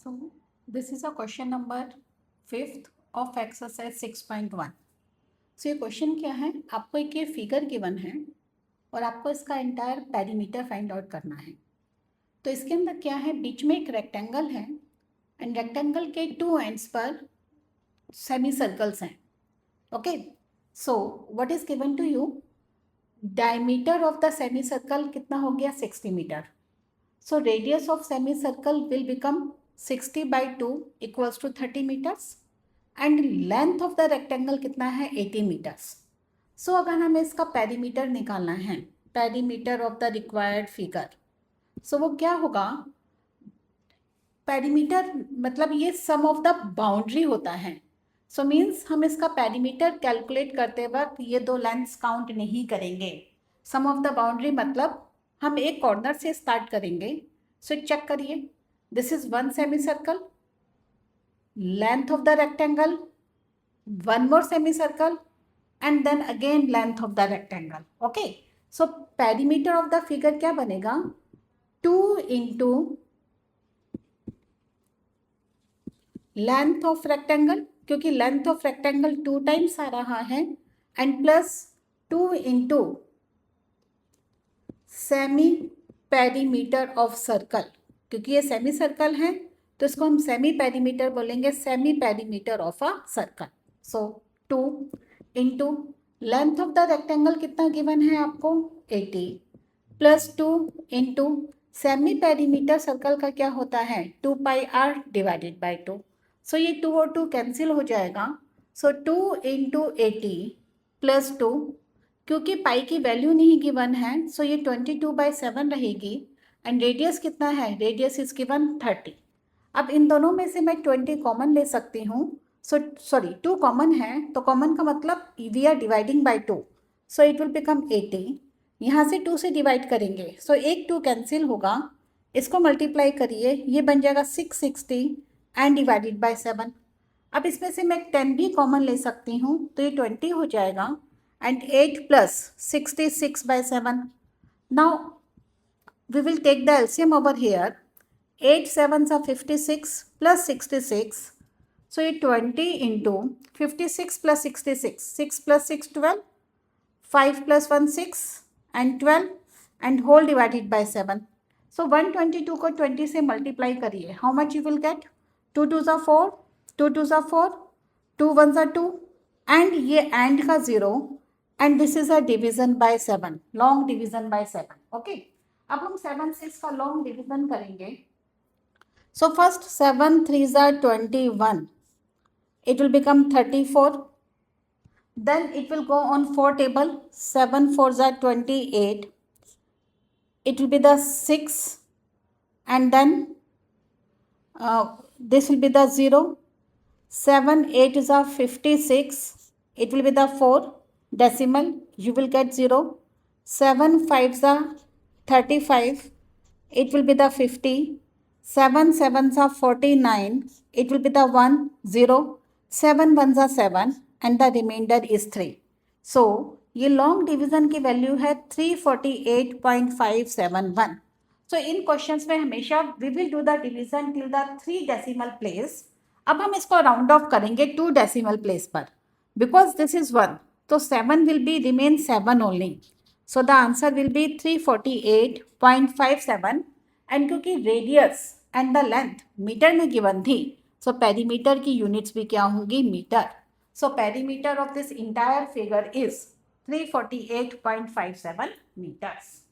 So this is a question number 5th of exercise 6.1. So ये question क्या है, आपको एक ये फिगर गिवन है और आपको इसका एंटायर पेरीमीटर फाइंड आउट करना है। तो इसके अंदर क्या है, बीच में एक रेक्टेंगल है एंड रेक्टेंगल के 2 एंड्स पर सेमी सर्कल्स हैं। Okay, so what is given to you, diameter of the semi circle कितना हो गया 60 metre. So radius of semi circle will become 60 by 2 equals to 30 meters and length of the rectangle कितना है 80 metres. सो अगर हमें इसका perimeter निकालना है, perimeter of the required figure, so वो क्या होगा, पेरीमीटर मतलब ये सम ऑफ द बाउंड्री होता है। सो मीन्स हम इसका पेरीमीटर कैलकुलेट करते वक्त ये दो लेंथ्स काउंट नहीं करेंगे। सम ऑफ द बाउंड्री मतलब हम एक कॉर्नर से स्टार्ट करेंगे। सो चेक करिए, this is one semicircle, length of the rectangle, one more semicircle, and then again length of the rectangle. Okay, so perimeter of the figure क्या बनेगा, 2 into length of rectangle, क्योंकि length of rectangle 2 times आ रहा है, and plus 2 into semi perimeter of circle, क्योंकि ये semi circle है तो इसको हम सेमी पेरीमीटर बोलेंगे, semi perimeter of a circle. So 2 into length of the rectangle कितना गिवन है आपको 80 plus 2 into semi perimeter circle का क्या होता है 2 पाई r डिवाइडेड बाई 2। सो ये 2 और 2 कैंसिल हो जाएगा। सो 2 इंटू 80 प्लस 2, क्योंकि पाई की वैल्यू नहीं गिवन है सो ये 22/7 रहेगी एंड रेडियस कितना है, रेडियस इज गिवन 30। अब इन दोनों में से मैं 20 कॉमन ले सकती हूँ। सो सॉरी 2 कॉमन है तो कॉमन का मतलब we are dividing by 2, so it will become 80। यहाँ से 2 से डिवाइड करेंगे सो एक 2 कैंसिल होगा, इसको मल्टीप्लाई करिए, ये बन जाएगा 660 एंड डिवाइडेड बाय 7। अब इसमें से मैं 10 भी कॉमन ले सकती हूँ तो ये 20 हो जाएगा and 8 plus 66/7। Now we will take the LCM over here. 8 7s are 56 plus 66. So 20 into 56 plus 66. 6 plus 6 12. 5 plus 1 6 and 12 and whole divided by 7. So 122 को 20 से multiply करिए. How much you will get? 2 2s are 4. 2 2s are 4. 2 1s are 2. And ये and का 0. And this is a division by 7. Long division by 7. Okay. अब हम 7 से इसका long division करेंगे। So first 7 3s are 21, it will become 34, then it will go on 4 table, 7 4s are 28, it will be the 6 and then this will be the 0, 7 8s are 56, it will be the 4 decimal, you will get 0, 7 5s are 35, it will be the 50, 7 7s are 49, it will be the 1 0, 7 1s are 7 and the remainder is 3. So ये long division की value है 348.571. So in questions में हमेशा we will do the division till the 3 decimal place. अब हम इसको round off करेंगे 2 decimal place पर, बिकॉज दिस इज 1 तो 7 will be remain 7 only. So the answer will be 348.57 and क्योंकि radius and the length metre में given थी so perimeter की यूनिट्स भी क्या होंगी, metre. So perimeter of this entire figure is 348.57 meters.